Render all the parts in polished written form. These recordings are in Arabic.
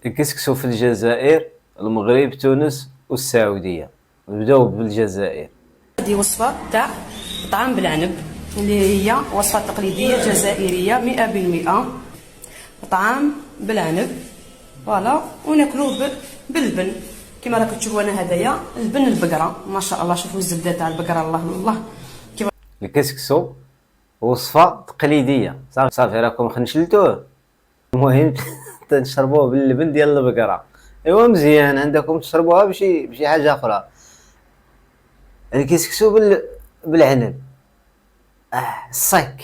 الكسكسو في الجزائر، المغرب، تونس والسعودية. نبداو بالجزائر. هذه وصفة تاع طعام بالعنب، اللي هي وصفة تقليدية جزائرية 100%. طعام بالعنب فوالا، وناكلوه باللبن كما راكم تشوفوا. انا هدايا لبن البقرة، ما شاء الله. شوفوا الزبدة تاع البقرة، الله الله. الكسكسو وصفة تقليدية، صافي راكم خنشلتوه. المهم تنشربوه باللبن ديال البقرة. ايوا مزيان، عندكم تشربوها بشي حاجة اخرى. الكسكسو بالعنب، الصك.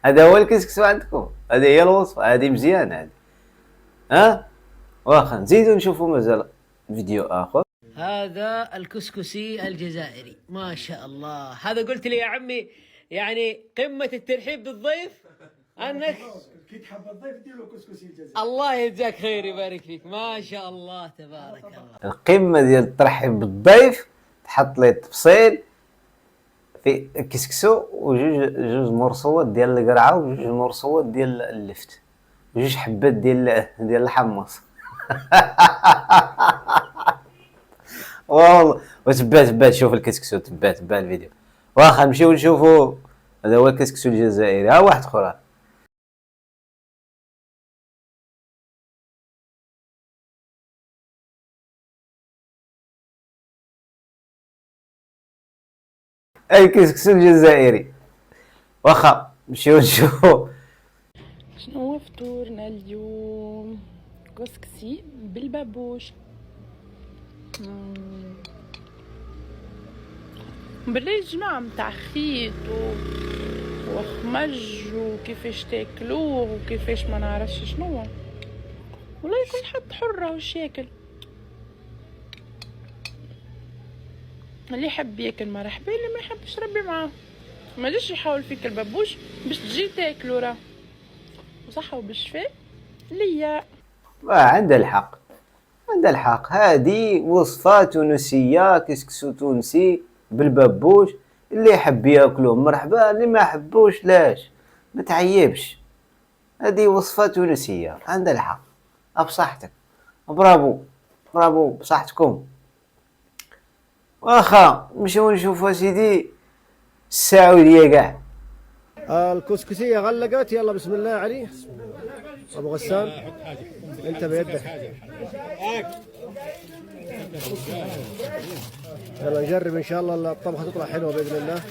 هذا هو الكسكسو عندكم، هذه هي الوصفة، هذه مزيانة هذه. واخا نزيدو نشوفو مازال فيديو اخر. هذا الكسكسي الجزائري ما شاء الله. هذا قلت لي يا عمي يعني قمة الترحيب بالضيف انك كي تحب الضيف ديروا كسكسي الجزائري. الله يجزاك خير يبارك فيك، ما شاء الله تبارك الله. القمة ديال الترحيب بالضيف، تحط ليه التبصيل في كسكسو وجوج مرصوات ديال القرعة وجوج مرصوات ديال اللفت وجوج حبات ديال الحمص. والله وتبات شوف الكسكسو، تبات الفيديو. واخا نمشيو نشوفو. هذا هو الكسكسو الجزائري. ها واحد اخرى. الكسكسو الجزائري. واخا نمشيو نشوفو. شنو هو فطورنا اليوم؟ كسكسي بالبابوش. بالله يا جماعة متاع خيط وخمج وكيفاش تاكلوه وكيفاش ما نعرفش شنو. والله كل حد حرة وش ياكل، اللي يحب ياكل مرحبا، اللي ما يحبش ربي معاه. ما جيش يحاول فيك البابوش باش تجي تاكلو، راه وصحة وبالشفاء ليا. عندها الحق، عندها الحق. هذه وصفة تونسية، كسكسو تونسي بالبابوش. اللي يحب ياكلوه مرحبا، اللي ما يحبوش لاش، ما تعيبش. هذه وصفة تونسية، عندها الحق. بصحتك، برافو برافو بصحتكم. واخا نمشيو نشوفو سيدي السعودية كاع. الكسكسية غلقت. يلا بسم الله علي ابو غسان، انت بيدك. يلا نجرب ان شاء الله الطبخة تطلع حلوة باذن الله.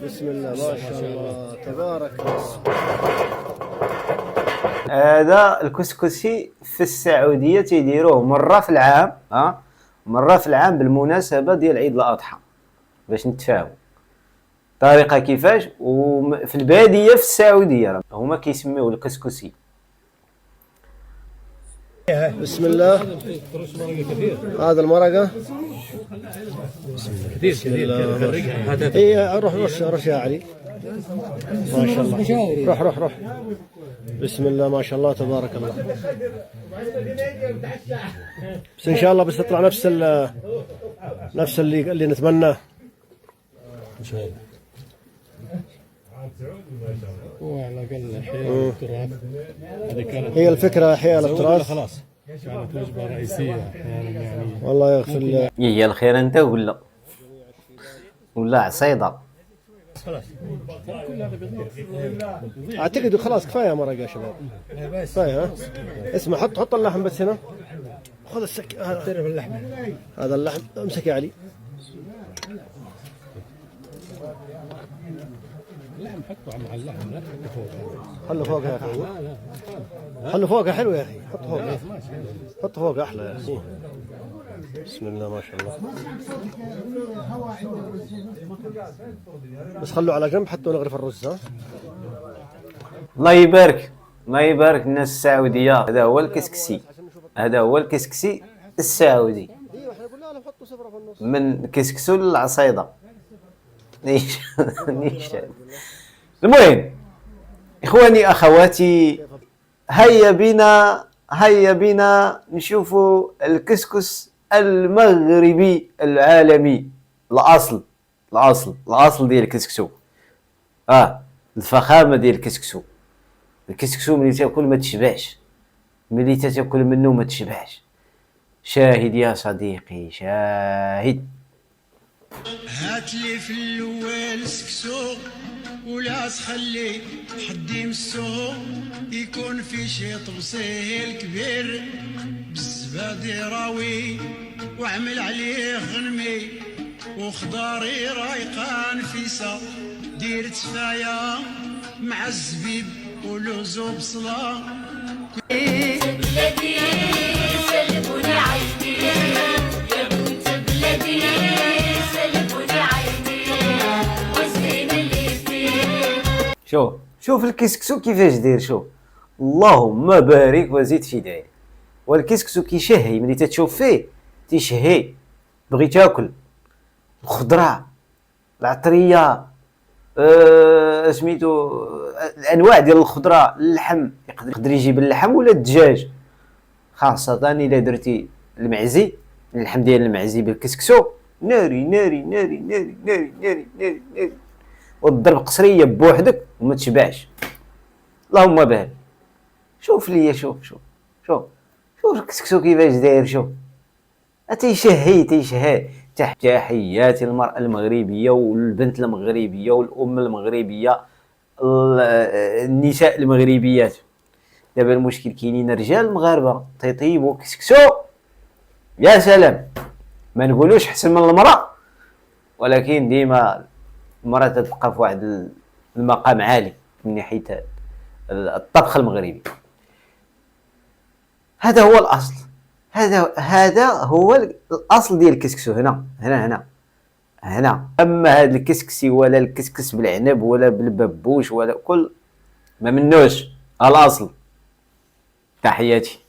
بسم الله ما شاء الله تبارك الله. هذا الكسكسي في السعودية تيديروه مرة في العام. مرة في العام بالمناسبة ديال عيد الأضحى، باش نتفاهموا طريقة كيفاش. وفي البادية في السعودية هما كيسميوه الكسكسي. بسم الله. هذا المرقة كثير اي روح رش يا علي. ما شاء الله روح. بسم الله ما شاء الله تبارك الله. بس ان شاء الله بس تطلع نفس اللي نتمناه ان شاء الله. وعلى الأقل أحياء التراث هذه كانت هي الفكرة، أحياء التراث خلاص كانت وجبة رئيسية أحيانا يعني. والله يغفر لي. هي الخير انت ولا عصيدة. خلاص كل هذا بيضيع. اعتقد خلاص كفايه مرق يا شباب، كفايه. ها اسمع، حط اللحم بس هنا. خذ السك هذا اللحم، هذا اللحم امسك يا علي. اللحم حطه مع اللحم، لا تحطه فوق. خله فوق يا اخي، خله فوق حلو يا اخي. حط فوق، حط فوق احلى يا اخي. بسم الله ما شاء الله. بس خلوه على جنب حتى نغرف الرز. ها الله يبارك، الله يبارك الناس السعودية. هذا هو الكسكسي، هذا هو الكسكسي السعودي. من كسكسو للعصيدة. نيش. المهم إخواني أخواتي، هيا بنا نشوفوا الكسكس المغربي العالمي. الأصل ديال الكسكسو. الفخامة ديال الكسكسو. الكسكسو ملي تاكل ما تشبعش، ملي تاكل منه ما تشبعش. شاهد يا صديقي، شاهد. هاتلي في الاول سكسو ولا تخلي حد يمسو، يكون في شي طبسيل كبير بالزبادي راوي، واعمل عليه غنمي وخضاري رايقه نفيسه، دير تفايه مع الزبيب ولوز وبصله. بلادي سلبوني عيني يا بنت بلادي، سلبوني عيني وزين اللي فيه. شوف الكسكسو كيفاش داير، شوف اللهم بارك وزيد في داير. والكسكسو كيشهي، ملي تتشوف فيه تيشهي، بغي تاكل الخضره العطريه، سميتو الانواع ديال الخضره، اللحم يقدر يجيب اللحم ولا الدجاج، خاصه الا درتي المعزي، اللحم ديال المعزي بالكسكسو ناري ناري ناري ناري ناري ناري ناري ناري، وتضرب قصريه بوحدك وما تشبعش. اللهم بارك. شوف ليا، شوف الكسكسو كيفاش داير، شوف تيشهي. تحياتي للمرأة المغربية والبنت المغربية والأم المغربية، النساء المغربيات. دابا المشكل كاينين رجال المغاربة تيطيبوا كسكسو يا سلام، ما نقولوش حسن من المرأة، ولكن ديما المرأة تبقى في واحد المقام عالي من ناحية الطبخ المغربي. هذا هو الأصل، هذا هو الاصل ديال الكسكسو. هنا اما هذا الكسكسي ولا الكسكس بالعنب ولا بالببوش ولا كل ما منوش الاصل. تحياتي.